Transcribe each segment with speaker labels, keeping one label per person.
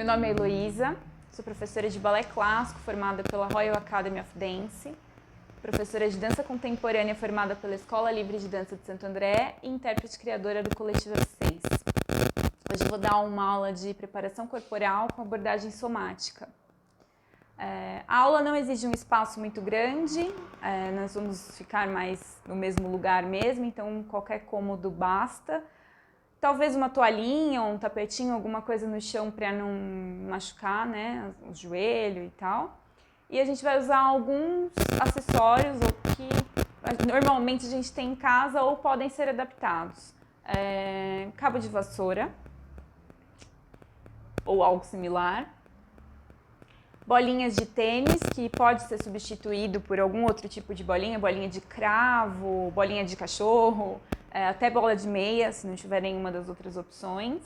Speaker 1: Meu nome é Heloísa, sou professora de balé clássico formada pela Royal Academy of Dance, professora de dança contemporânea formada pela Escola Livre de Dança de Santo André e intérprete criadora do Coletivo F6. Hoje eu vou dar uma aula de preparação corporal com abordagem somática. A aula não exige um espaço muito grande, nós vamos ficar mais no mesmo lugar mesmo, então qualquer cômodo basta. Talvez uma toalhinha ou um tapetinho, alguma coisa no chão para não machucar, né, o joelho e tal. E a gente vai usar alguns acessórios que normalmente a gente tem em casa ou podem ser adaptados. Cabo de vassoura ou algo similar. Bolinhas de tênis, que pode ser substituído por algum outro tipo de bolinha, bolinha de cravo, bolinha de cachorro, até bola de meia, se não tiver nenhuma das outras opções.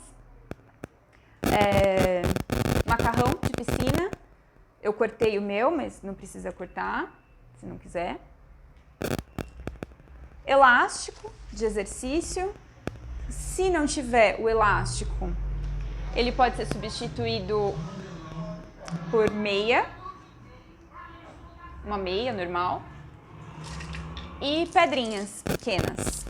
Speaker 1: Macarrão de piscina, eu cortei o meu, mas não precisa cortar, se não quiser. Elástico de exercício, se não tiver o elástico, ele pode ser substituído por meia, uma meia normal, e pedrinhas pequenas.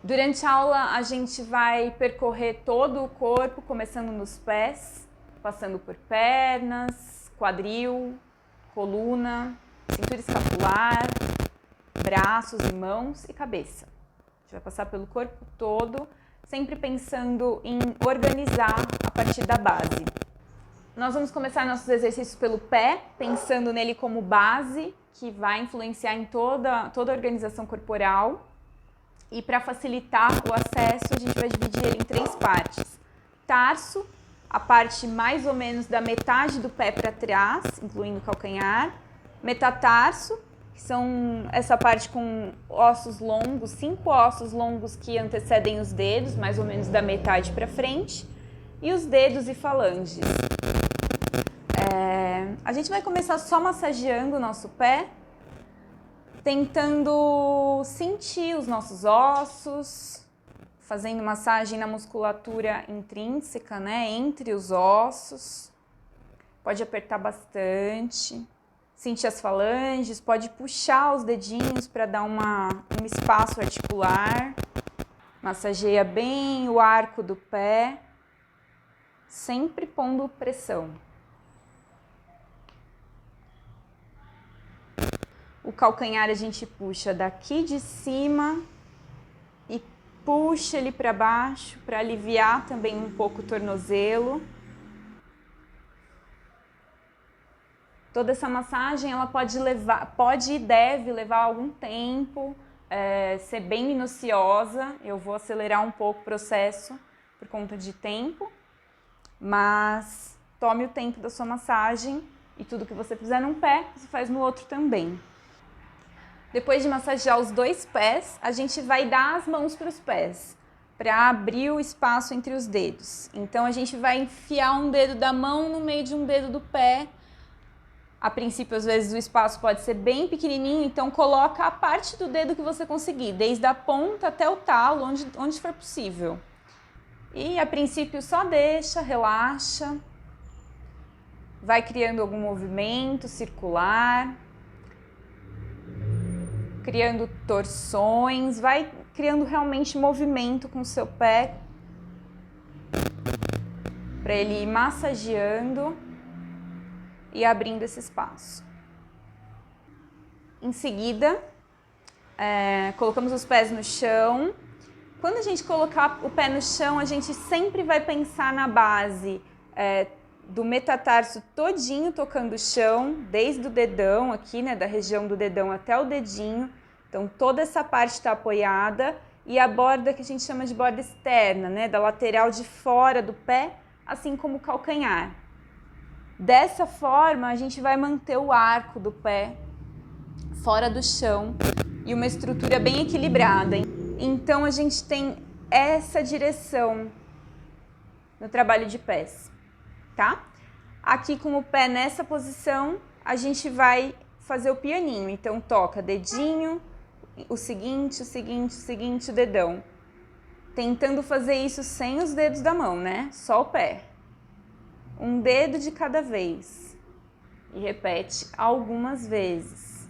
Speaker 1: Durante a aula a gente vai percorrer todo o corpo, começando nos pés, passando por pernas, quadril, coluna, cintura escapular, braços e mãos e cabeça. A gente vai passar pelo corpo todo, sempre pensando em organizar a partir da base. Nós vamos começar nossos exercícios pelo pé, pensando nele como base, que vai influenciar em toda a organização corporal. E para facilitar o acesso, a gente vai dividir ele em 3 partes. Tarso, a parte mais ou menos da metade do pé para trás, incluindo o calcanhar. Metatarso, que são essa parte com ossos longos, 5 ossos longos que antecedem os dedos, mais ou menos da metade para frente. E os dedos e falanges. A gente vai começar só massageando o nosso pé, tentando sentir os nossos ossos, fazendo massagem na musculatura intrínseca, né, entre os ossos. Pode apertar bastante, sentir as falanges, pode puxar os dedinhos para dar um espaço articular. Massageia bem o arco do pé, sempre pondo pressão. O calcanhar a gente puxa daqui de cima e puxa ele para baixo para aliviar também um pouco o tornozelo. Toda essa massagem ela pode e deve levar algum tempo, ser bem minuciosa. Eu vou acelerar um pouco o processo por conta de tempo, mas tome o tempo da sua massagem e tudo que você fizer num pé, você faz no outro também. Depois de massagear os 2 pés, a gente vai dar as mãos para os pés, para abrir o espaço entre os dedos. Então a gente vai enfiar um dedo da mão no meio de um dedo do pé. A princípio, às vezes, o espaço pode ser bem pequenininho, então coloca a parte do dedo que você conseguir, desde a ponta até o talo, onde for possível. E a princípio só deixa, relaxa, vai criando algum movimento circular, criando torções, vai criando realmente movimento com o seu pé para ele ir massageando e abrindo esse espaço. Em seguida, colocamos os pés no chão. Quando a gente colocar o pé no chão, a gente sempre vai pensar na base do metatarso todinho tocando o chão, desde o dedão aqui, né, da região do dedão até o dedinho. Então toda essa parte está apoiada e a borda que a gente chama de borda externa, né, da lateral de fora do pé, assim como o calcanhar. Dessa forma a gente vai manter o arco do pé fora do chão e uma estrutura bem equilibrada. Então a gente tem essa direção no trabalho de pés. Tá? Aqui com o pé nessa posição, a gente vai fazer o pianinho. Então toca dedinho, o seguinte, o dedão. tentando fazer isso sem os dedos da mão, né? Só o pé. Um dedo de cada vez. E repete algumas vezes.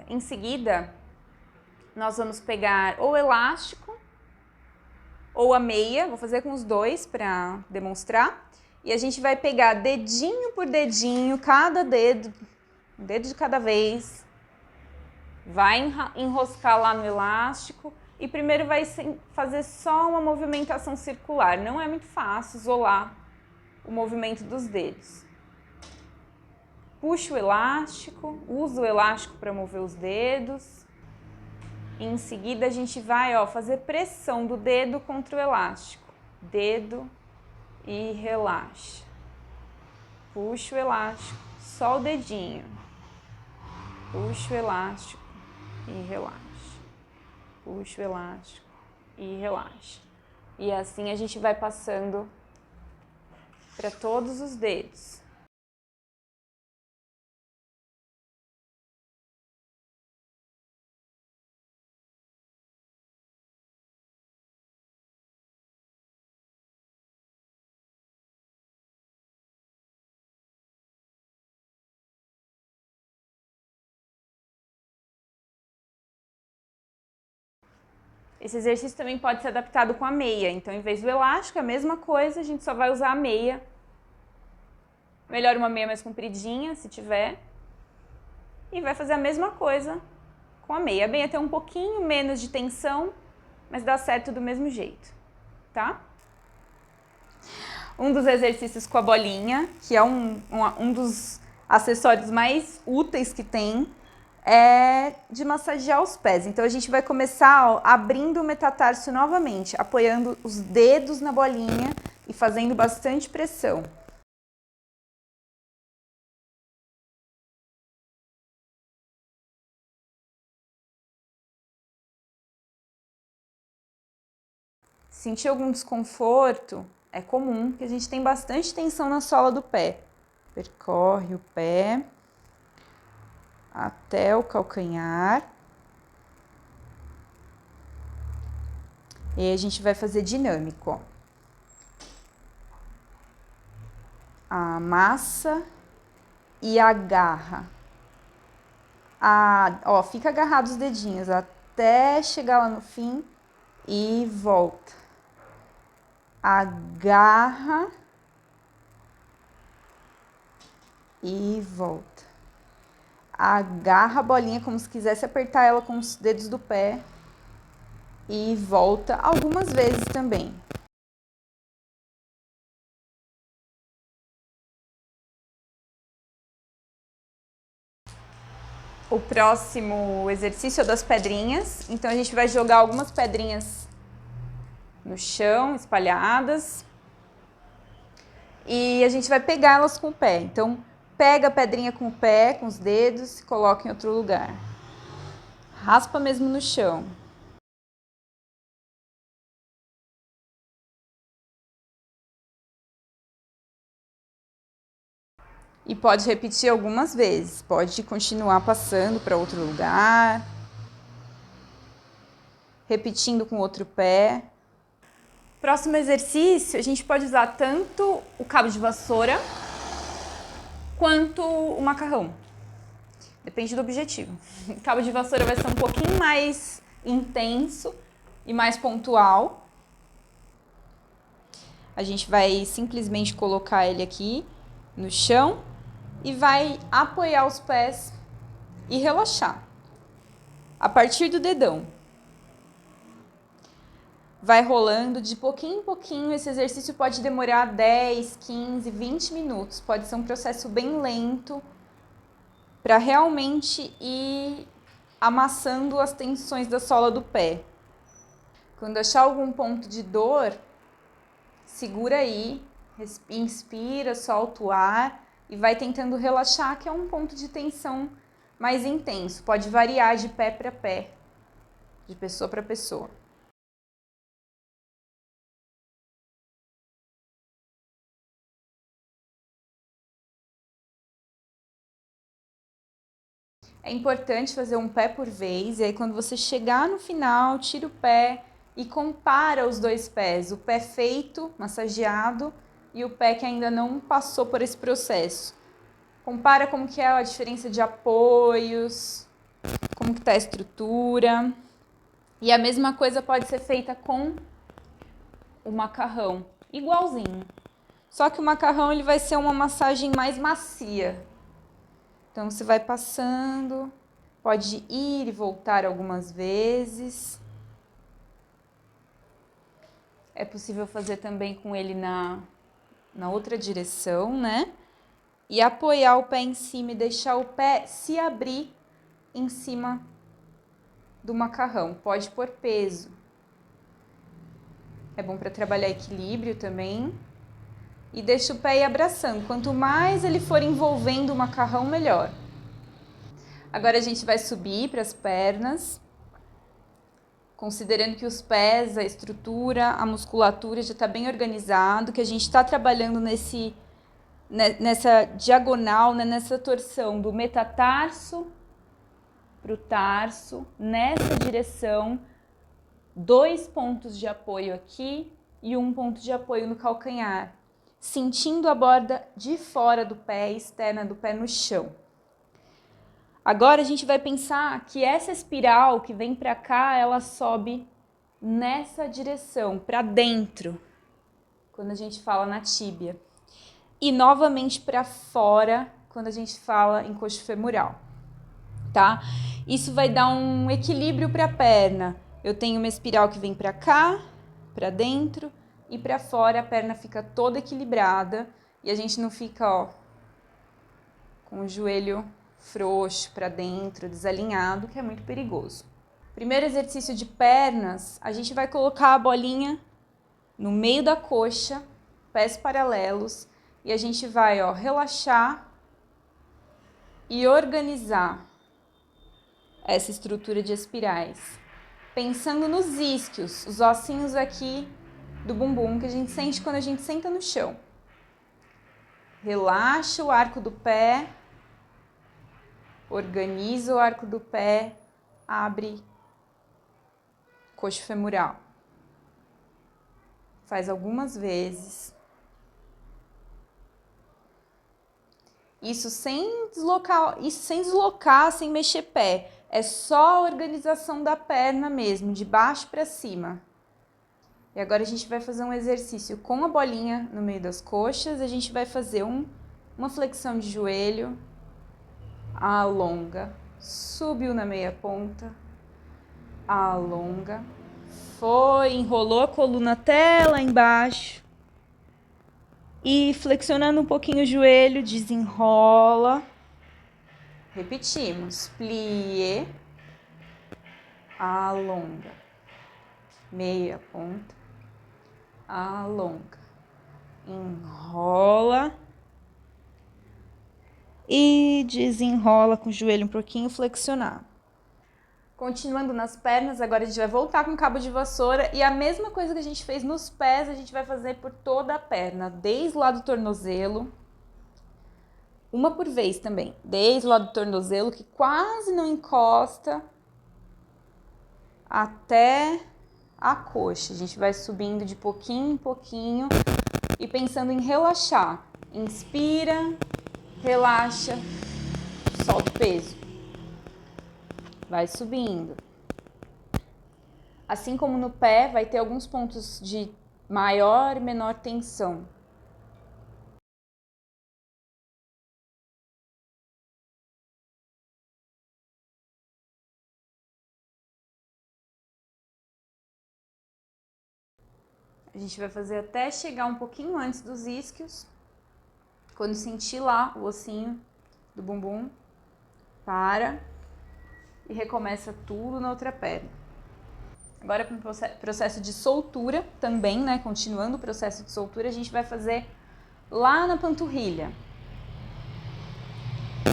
Speaker 1: Em seguida, nós vamos pegar ou elástico ou a meia, vou fazer com os dois para demonstrar. E a gente vai pegar dedinho por dedinho, cada dedo, um dedo de cada vez. Vai enroscar lá no elástico e primeiro vai fazer só uma movimentação circular. Não é muito fácil isolar o movimento dos dedos. Puxa o elástico, usa o elástico para mover os dedos. E em seguida a gente vai fazer pressão do dedo contra o elástico. Dedo e relaxa. Puxa o elástico, só o dedinho. Puxa o elástico e relaxa. Puxa o elástico e relaxa. E assim a gente vai passando para todos os dedos. Esse exercício também pode ser adaptado com a meia. Então, em vez do elástico, a mesma coisa, a gente só vai usar a meia. Melhor uma meia mais compridinha, se tiver. E vai fazer a mesma coisa com a meia. A meia tem um pouquinho menos de tensão, mas dá certo do mesmo jeito, tá? Um dos exercícios com a bolinha, que é um dos acessórios mais úteis que tem, é de massagear os pés. Então a gente vai começar abrindo o metatarso novamente, apoiando os dedos na bolinha e fazendo bastante pressão. Sentir algum desconforto é comum, porque a gente tem bastante tensão na sola do pé. Percorre o pé até o calcanhar. E aí a gente vai fazer dinâmico, ó. Amassa e agarra. Fica agarrado os dedinhos até chegar lá no fim e volta. Agarra e volta. Agarra a bolinha como se quisesse apertar ela com os dedos do pé e volta algumas vezes também. O próximo exercício é das pedrinhas. Então a gente vai jogar algumas pedrinhas no chão, espalhadas. E a gente vai pegar elas com o pé. Então pega a pedrinha com o pé, com os dedos e coloca em outro lugar. Raspa mesmo no chão. E pode repetir algumas vezes, pode continuar passando para outro lugar, repetindo com o outro pé. Próximo exercício, a gente pode usar tanto o cabo de vassoura quanto o macarrão. Depende do objetivo. O cabo de vassoura vai ser um pouquinho mais intenso e mais pontual. A gente vai simplesmente colocar ele aqui no chão e vai apoiar os pés e relaxar. A partir do dedão. Vai rolando de pouquinho em pouquinho. Esse exercício pode demorar 10, 15, 20 minutos. Pode ser um processo bem lento para realmente ir amassando as tensões da sola do pé. Quando achar algum ponto de dor, segura aí, inspira, solta o ar e vai tentando relaxar, que é um ponto de tensão mais intenso. Pode variar de pé para pé, de pessoa para pessoa. É importante fazer um pé por vez, e aí quando você chegar no final, tira o pé e compara os dois pés, o pé feito, massageado, e o pé que ainda não passou por esse processo. Compara como que é a diferença de apoios, como que está a estrutura. E a mesma coisa pode ser feita com o macarrão, igualzinho. Só que o macarrão ele vai ser uma massagem mais macia. Então você vai passando, pode ir e voltar algumas vezes. É possível fazer também com ele na outra direção, né? E apoiar o pé em cima e deixar o pé se abrir em cima do macarrão. Pode pôr peso. É bom para trabalhar equilíbrio também. E deixa o pé ir abraçando. Quanto mais ele for envolvendo o macarrão, melhor. Agora a gente vai subir para as pernas. Considerando que os pés, a estrutura, a musculatura já está bem organizado, que a gente está trabalhando nessa diagonal, né, nessa torção do metatarso para o tarso, nessa direção, 2 pontos de apoio aqui e 1 ponto de apoio no calcanhar, sentindo a borda de fora do pé, externa do pé no chão. Agora a gente vai pensar que essa espiral que vem para cá, ela sobe nessa direção, para dentro, quando a gente fala na tíbia. E novamente para fora, quando a gente fala em coxo femoral, tá? Isso vai dar um equilíbrio para a perna. Eu tenho uma espiral que vem para cá, para dentro e para fora, a perna fica toda equilibrada e a gente não fica, ó, com o joelho frouxo para dentro, desalinhado, que é muito perigoso. Primeiro exercício de pernas, a gente vai colocar a bolinha no meio da coxa, pés paralelos, e a gente vai, ó, relaxar e organizar essa estrutura de espirais. Pensando nos isquios, os ossinhos aqui do bumbum que a gente sente quando a gente senta no chão. Relaxa o arco do pé, organiza o arco do pé, abre coxo femoral. Faz algumas vezes. Isso sem deslocar, sem mexer pé. É só a organização da perna mesmo, de baixo para cima. E agora a gente vai fazer um exercício com a bolinha no meio das coxas. A gente vai fazer uma flexão de joelho, alonga, subiu na meia ponta, alonga, foi, enrolou a coluna até lá embaixo. E flexionando um pouquinho o joelho, desenrola. Repetimos, plie, alonga, meia ponta, alonga, enrola e desenrola com o joelho um pouquinho flexionado. Continuando nas pernas, agora a gente vai voltar com o cabo de vassoura e a mesma coisa que a gente fez nos pés, a gente vai fazer por toda a perna, desde o lado do tornozelo, uma por vez também, desde o lado do tornozelo, que quase não encosta, até a coxa. A gente vai subindo de pouquinho em pouquinho e pensando em relaxar. Inspira, relaxa, solta o peso. Vai subindo. Assim como no pé, vai ter alguns pontos de maior e menor tensão. A gente vai fazer até chegar um pouquinho antes dos isquios. Quando sentir lá o ossinho do bumbum, para e recomeça tudo na outra perna. Agora para o processo de soltura também, né? Continuando o processo de soltura, a gente vai fazer lá na panturrilha.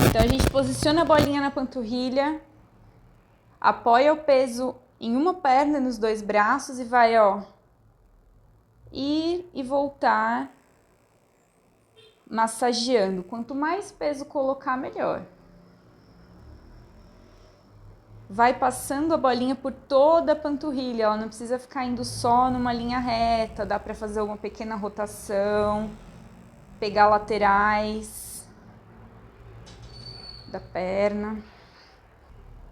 Speaker 1: Então a gente posiciona a bolinha na panturrilha, apoia o peso em uma perna nos 2 braços e vai, ó, ir e voltar massageando. Quanto mais peso colocar, melhor. vai passando a bolinha por toda a panturrilha, ela não precisa ficar indo só numa linha reta, dá para fazer uma pequena rotação, pegar laterais da perna.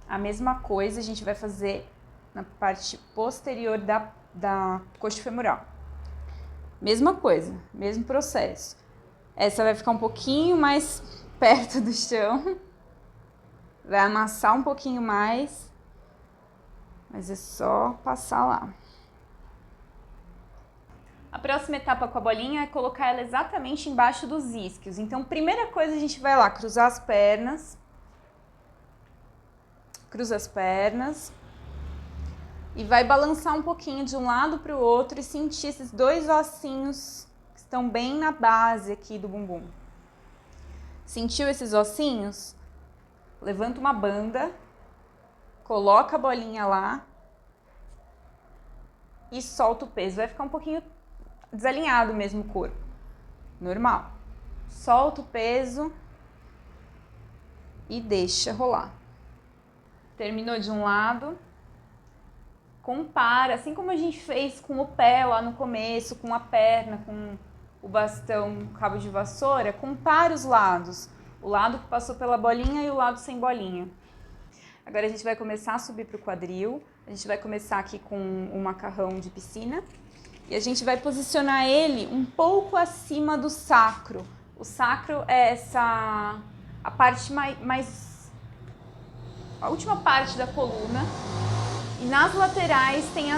Speaker 1: A mesma coisa a gente vai fazer na parte posterior da coxa femoral. Mesma coisa, mesmo processo. Essa vai ficar um pouquinho mais perto do chão, vai amassar um pouquinho mais, mas é só passar lá. A próxima etapa com a bolinha é colocar ela exatamente embaixo dos isquios. Então, primeira coisa, a gente vai lá cruzar as pernas. Cruza as pernas. E vai balançar um pouquinho de um lado para o outro e sentir esses dois ossinhos que estão bem na base aqui do bumbum. Sentiu esses ossinhos? Levanta uma banda, coloca a bolinha lá e solta o peso. Vai ficar um pouquinho desalinhado mesmo o corpo, normal. Solta o peso e deixa rolar. Terminou de um lado, compara, assim como a gente fez com o pé lá no começo, com a perna, com o bastão, cabo de vassoura, compara os lados. O lado que passou pela bolinha e o lado sem bolinha. Agora a gente vai começar a subir para o quadril. A gente vai começar aqui com um macarrão de piscina. E a gente vai posicionar ele um pouco acima do sacro. O sacro é a parte a última parte da coluna. E nas laterais tem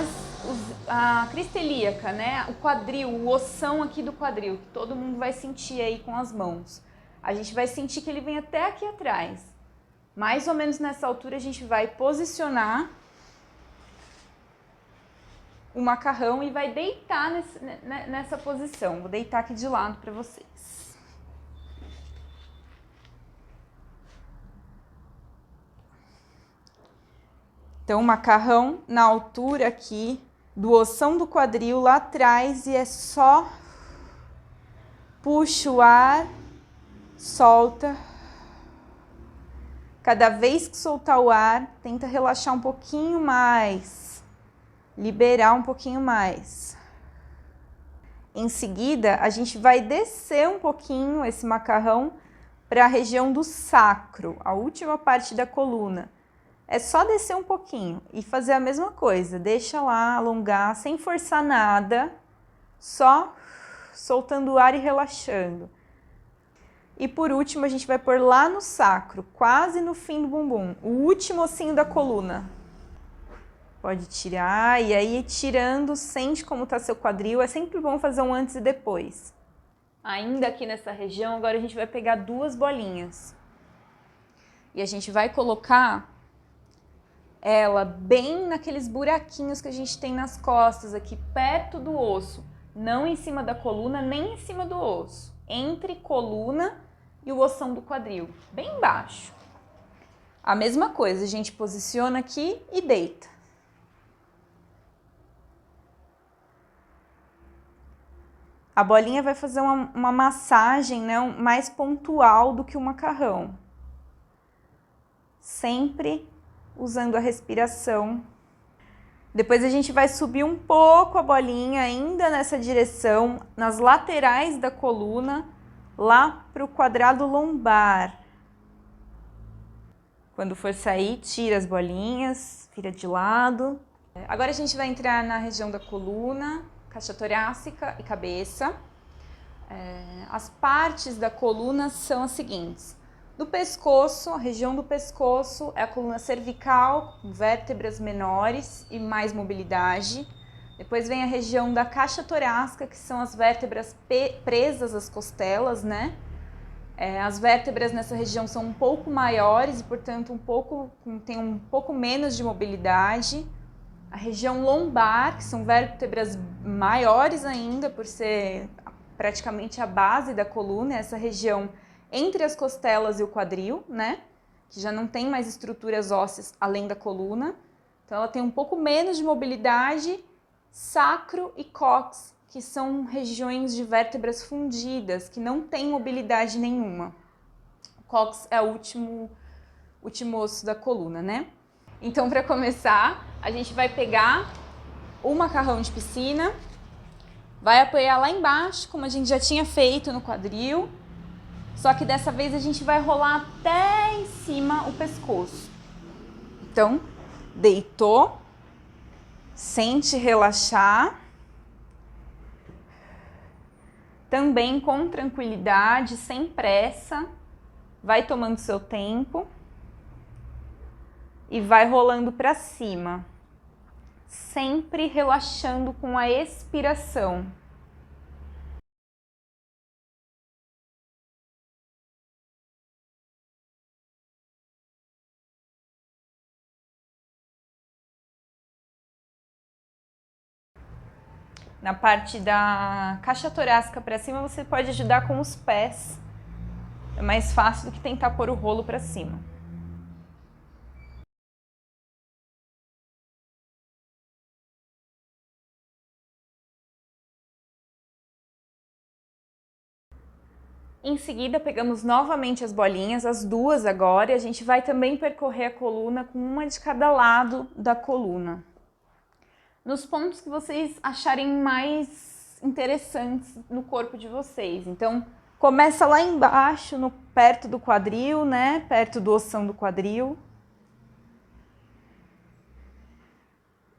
Speaker 1: a crista ilíaca, né? O quadril, o ossão aqui do quadril, que todo mundo vai sentir aí com as mãos. A gente vai sentir que ele vem até aqui atrás. Mais ou menos nessa altura a gente vai posicionar o macarrão e vai deitar nessa posição. Vou deitar aqui de lado para vocês. Então, o macarrão na altura aqui do ossão do quadril lá atrás e é só puxa o ar, solta. Cada vez que soltar o ar, tenta relaxar um pouquinho mais, liberar um pouquinho mais. Em seguida, a gente vai descer um pouquinho esse macarrão para a região do sacro, a última parte da coluna. É só descer um pouquinho e fazer a mesma coisa, deixa lá alongar, sem forçar nada, só soltando o ar e relaxando. E por último, a gente vai pôr lá no sacro, quase no fim do bumbum, o último ossinho da coluna. Pode tirar, e aí tirando, sente como está seu quadril. É sempre bom fazer um antes e depois. Ainda aqui nessa região, agora a gente vai pegar duas bolinhas. E a gente vai colocar ela bem naqueles buraquinhos que a gente tem nas costas, aqui perto do osso. Não em cima da coluna, nem em cima do osso. Entre coluna e o ossão do quadril, bem embaixo. A mesma coisa, a gente posiciona aqui e deita. A bolinha vai fazer uma massagem, né, mais pontual do que o macarrão. Sempre usando a respiração. Depois a gente vai subir um pouco a bolinha, ainda nessa direção, nas laterais da coluna, lá para o quadrado lombar. Quando for sair, tira as bolinhas, vira de lado. Agora a gente vai entrar na região da coluna, caixa torácica e cabeça. As partes da coluna são as seguintes. Do pescoço, a região do pescoço é a coluna cervical, com vértebras menores e mais mobilidade. Depois vem a região da caixa torácica, que são as vértebras presas às costelas, né? As vértebras nessa região são um pouco maiores e, portanto, tem um pouco menos de mobilidade. A região lombar, que são vértebras maiores ainda, por ser praticamente a base da coluna, essa região entre as costelas e o quadril, né? Que já não tem mais estruturas ósseas além da coluna. Então, ela tem um pouco menos de mobilidade. Sacro e cóccix, que são regiões de vértebras fundidas, que não têm mobilidade nenhuma. O cóccix é o último osso da coluna, né? Então, para começar, a gente vai pegar o macarrão de piscina, vai apoiar lá embaixo, como a gente já tinha feito no quadril, só que dessa vez a gente vai rolar até em cima o pescoço. Então, deitou, sente relaxar, também com tranquilidade, sem pressa, vai tomando seu tempo e vai rolando para cima, sempre relaxando com a expiração. Na parte da caixa torácica para cima, você pode ajudar com os pés. É mais fácil do que tentar pôr o rolo para cima. Em seguida, pegamos novamente as bolinhas, as duas agora, e a gente vai também percorrer a coluna com uma de cada lado da coluna. Nos pontos que vocês acharem mais interessantes no corpo de vocês. Então, começa lá embaixo, perto do quadril, né? Perto do ossão do quadril.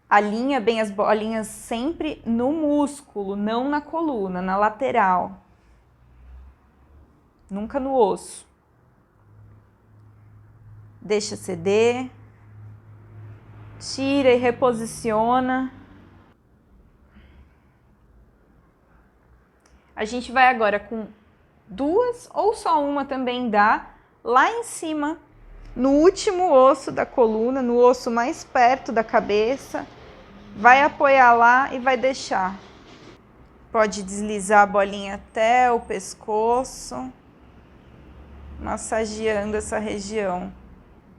Speaker 1: Alinha bem as bolinhas sempre no músculo, não na coluna, na lateral. Nunca no osso. Deixa ceder. Tira e reposiciona. A gente vai agora com duas ou só uma também dá, lá em cima, no último osso da coluna, no osso mais perto da cabeça. Vai apoiar lá e vai deixar. Pode deslizar a bolinha até o pescoço, massageando essa região.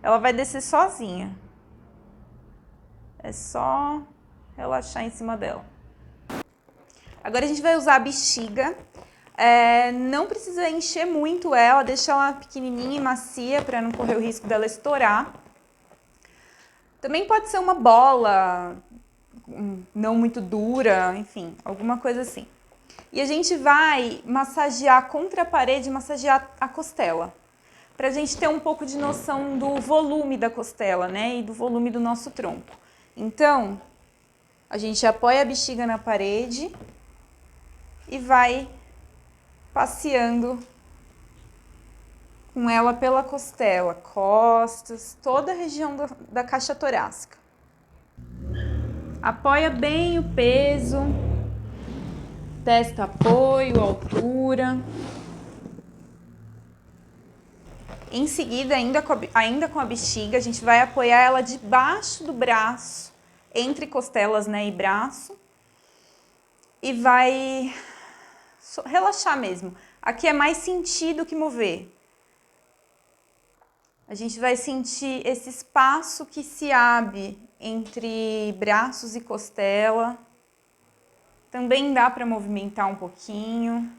Speaker 1: Ela vai descer sozinha. É só relaxar em cima dela. Agora a gente vai usar a bexiga. Não precisa encher muito ela, deixa ela pequenininha e macia para não correr o risco dela estourar. Também pode ser uma bola, não muito dura, enfim, alguma coisa assim. E a gente vai massagear contra a parede, massagear a costela, para a gente ter um pouco de noção do volume da costela, né, e do volume do nosso tronco. Então, a gente apoia a bexiga na parede e vai passeando com ela pela costela, costas, toda a região da caixa torácica. Apoia bem o peso, testa apoio, altura. Em seguida, ainda com a bexiga, a gente vai apoiar ela debaixo do braço, entre costelas, né, e braço. E vai relaxar mesmo. Aqui é mais sentir do que mover. A gente vai sentir esse espaço que se abre entre braços e costela. Também dá para movimentar um pouquinho.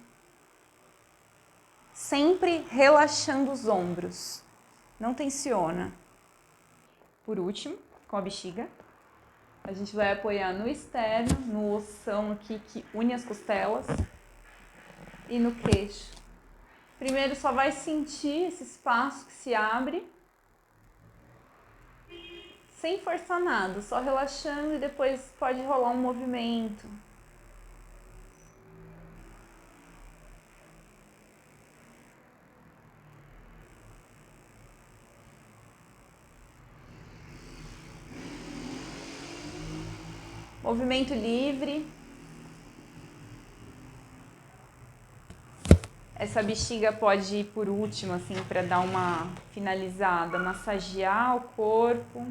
Speaker 1: Sempre relaxando os ombros. Não tensiona. Por último, com a bexiga, a gente vai apoiar no externo, no ossão aqui que une as costelas e no queixo. Primeiro só vai sentir esse espaço que se abre, sem forçar nada, só relaxando, e depois pode rolar um movimento. Movimento livre. Essa bexiga pode ir por último, assim, para dar uma finalizada, massagear o corpo.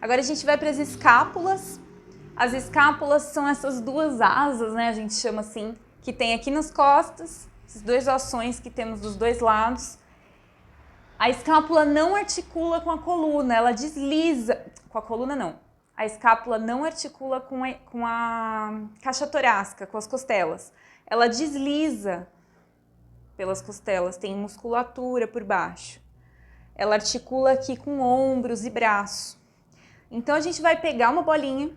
Speaker 1: Agora a gente vai para as escápulas. As escápulas são essas duas asas, né, a gente chama assim, que tem aqui nas costas, esses dois ossões que temos dos dois lados. A escápula não articula com a coluna, ela desliza, com a coluna não, a escápula não articula com a caixa torácica, com as costelas. Ela desliza pelas costelas, tem musculatura por baixo. Ela articula aqui com ombros e braço. Então, a gente vai pegar uma bolinha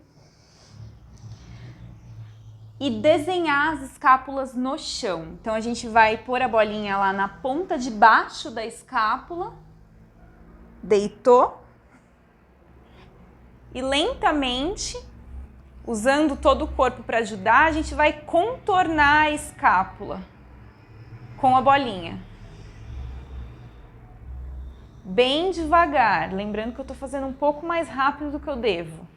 Speaker 1: e desenhar as escápulas no chão. Então, a gente vai pôr a bolinha lá na ponta de baixo da escápula, deitou, e lentamente, usando todo o corpo para ajudar, a gente vai contornar a escápula com a bolinha. Bem devagar, lembrando que eu estou fazendo um pouco mais rápido do que eu devo.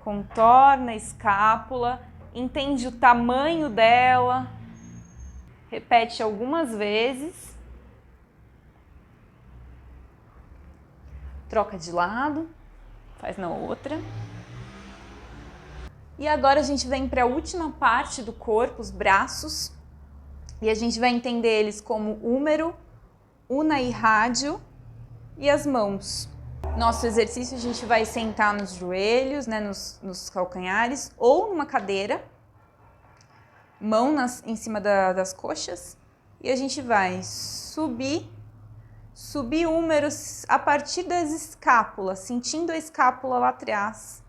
Speaker 1: Contorna a escápula, entende o tamanho dela, repete algumas vezes. Troca de lado, faz na outra. E agora a gente vem para a última parte do corpo, os braços. E a gente vai entender eles como húmero, una e rádio e as mãos. Nosso exercício a gente vai sentar nos joelhos, né, nos calcanhares ou numa cadeira, mão em cima das coxas. E a gente vai subir húmeros a partir das escápulas, sentindo a escápula lá atrás.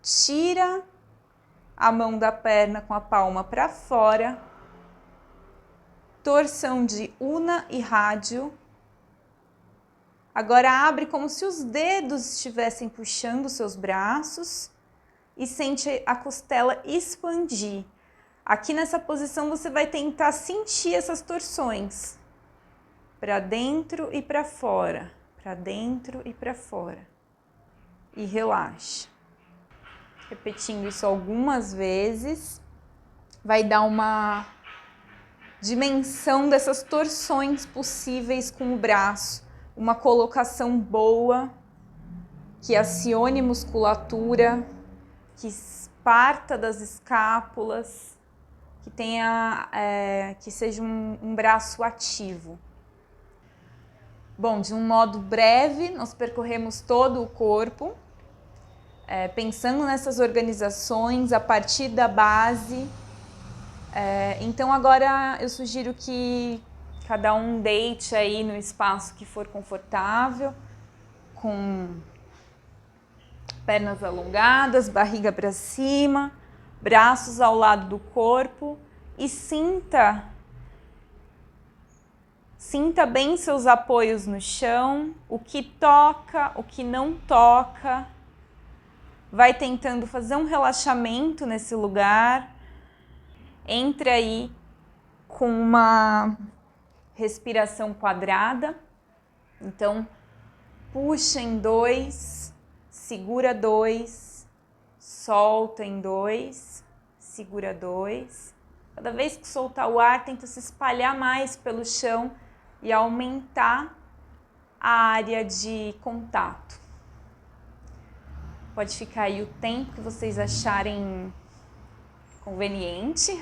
Speaker 1: Tira a mão da perna com a palma para fora. Torção de una e rádio. Agora abre como se os dedos estivessem puxando os seus braços e sente a costela expandir. Aqui nessa posição você vai tentar sentir essas torções. Para dentro e para fora, para dentro e para fora. E relaxa. Repetindo isso algumas vezes, vai dar uma dimensão dessas torções possíveis com o braço, uma colocação boa, que acione musculatura, que parta das escápulas, que tenha, que seja um braço ativo. Bom, de um modo breve, nós percorremos todo o corpo, pensando nessas organizações a partir da base. Então agora eu sugiro que cada um deite aí no espaço que for confortável, com pernas alongadas, barriga para cima, braços ao lado do corpo e sinta bem seus apoios no chão, o que toca, o que não toca. Vai tentando fazer um relaxamento nesse lugar. Entre aí com uma respiração quadrada. Então, puxa em 2, segura 2, solta em 2, segura 2. Cada vez que soltar o ar, tenta se espalhar mais pelo chão e aumentar a área de contato. Pode ficar aí o tempo que vocês acharem conveniente.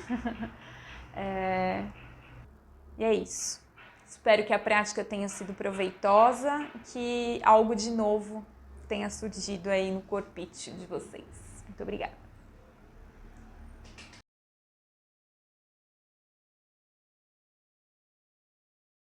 Speaker 1: E é isso. Espero que a prática tenha sido proveitosa e que algo de novo tenha surgido aí no corpite de vocês. Muito obrigada.